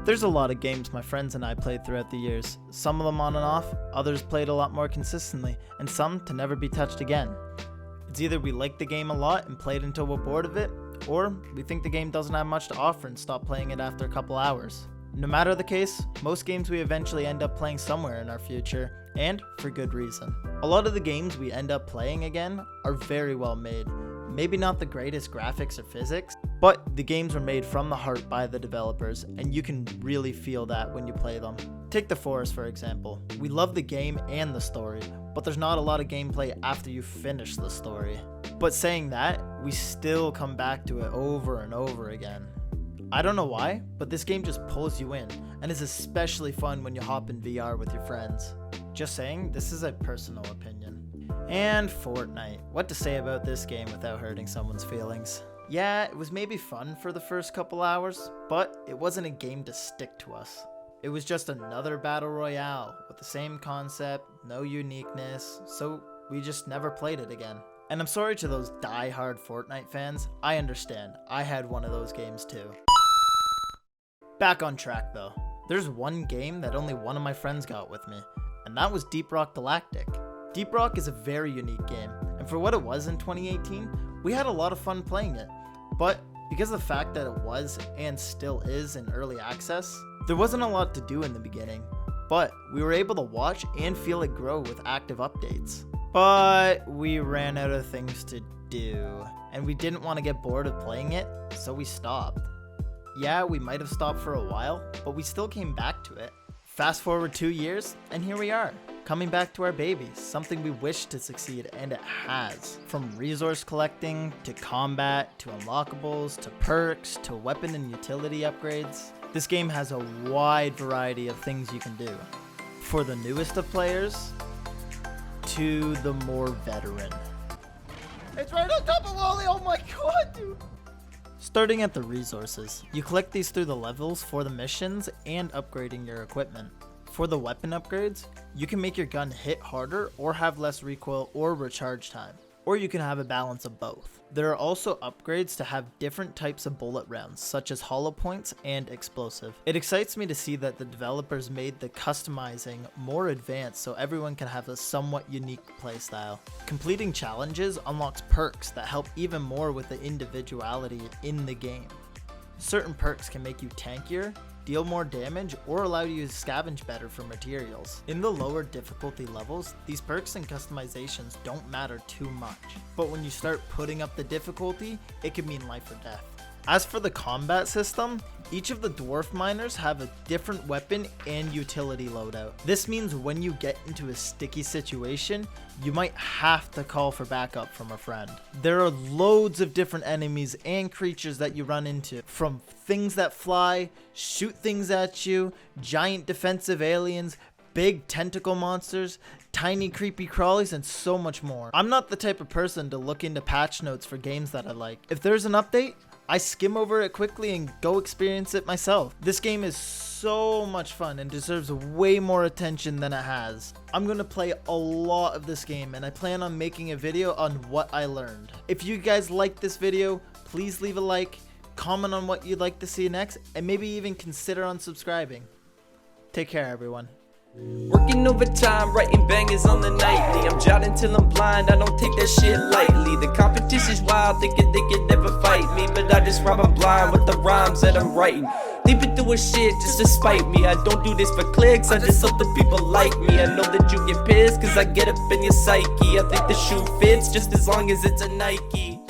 There's a lot of games my friends and I played throughout the years, some of them on and off, others played a lot more consistently, and some to never be touched again. It's either we like the game a lot and played until we're bored of it, or we think the game doesn't have much to offer and stop playing it after a couple hours. No matter the case, most games we eventually end up playing somewhere in our future, and for good reason. A lot of the games we end up playing again are very well made. Maybe not the greatest graphics or physics, but the games were made from the heart by the developers, and you can really feel that when you play them. Take The Forest for example. We love the game and the story, but there's not a lot of gameplay after you finish the story. But saying that, we still come back to it over and over again. I don't know why, but this game just pulls you in, and is especially fun when you hop in VR with your friends. Just saying, this is a personal opinion. And Fortnite. What to say about this game without hurting someone's feelings? Yeah, it was maybe fun for the first couple hours, but it wasn't a game to stick to us. It was just another battle royale with the same concept, no uniqueness, so we just never played it again. And I'm sorry to those die-hard Fortnite fans, I understand, I had one of those games too. Back on track though, there's one game that only one of my friends got with me, and that was Rock Galactic. Rock is a very unique game, and for what it was in 2018, we had a lot of fun playing it. But because of the fact that it was, and still is, in early access, there wasn't a lot to do in the beginning, but we were able to watch and feel it grow with active updates. But we ran out of things to do, and we didn't want to get bored of playing it, so we stopped. Yeah, we might have stopped for a while, but we still came back to it. Fast forward 2 years, and here we are, coming back to our babies, something we wish to succeed, and it has. From resource collecting, to combat, to unlockables, to perks, to weapon and utility upgrades. This game has a wide variety of things you can do. For the newest of players, to the more veteran. It's right on top of Wally, oh my god, dude! Starting at the resources, you collect these through the levels for the missions and upgrading your equipment. For the weapon upgrades, you can make your gun hit harder or have less recoil or recharge time, or you can have a balance of both. There are also upgrades to have different types of bullet rounds, such as hollow points and explosive. It excites me to see that the developers made the customizing more advanced so everyone can have a somewhat unique playstyle. Completing challenges unlocks perks that help even more with the individuality in the game. Certain perks can make you tankier, deal more damage, or allow you to scavenge better for materials. In the lower difficulty levels, these perks and customizations don't matter too much, but when you start putting up the difficulty, it can mean life or death. As for the combat system, each of the dwarf miners have a different weapon and utility loadout. This means when you get into a sticky situation, you might have to call for backup from a friend. There are loads of different enemies and creatures that you run into, from things that fly, shoot things at you, giant defensive aliens, big tentacle monsters, tiny creepy crawlies, and so much more. I'm not the type of person to look into patch notes for games that I like. If there's an update, I skim over it quickly and go experience it myself. This game is so much fun and deserves way more attention than it has. I'm gonna play a lot of this game, and I plan on making a video on what I learned. If you guys like this video, please leave a like, comment on what you'd like to see next, and maybe even consider unsubscribing. Take care, everyone. Working overtime, writing bangers on the nightly. I'm jotting till I'm blind, I don't take that shit lightly. The competition's wild, thinking they can never fight me, but I just rob 'em blind with the rhymes that I'm writing. They've been doing shit just to spite me. I don't do this for clicks, I just hope the people like me. I know that you get pissed, cause I get up in your psyche. I think the shoe fits just as long as it's a Nike.